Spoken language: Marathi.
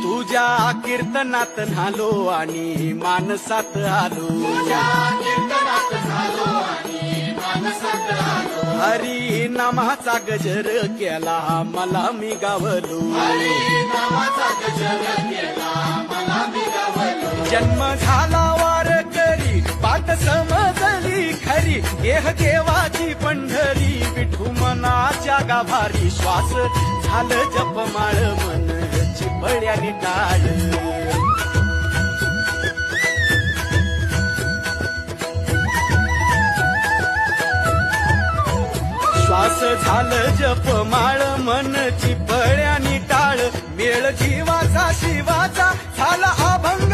तुझ्या कीर्तनात न्हालो आणि मानसात आलो, हरी नामाचा गजर केला मला मी गावलो, जन्म झाला वार करी पाठ समजली खरी, देह देवाची पंढरी विठू मनाच्या गाभारी, श्वास झालं जपमाळ मन चिपळ्यानी टाळ, श्वास झालं जपमाळ मन चिपळ्यानी टाळ, मेळ जीवाचा शिवाचा झाला अभंग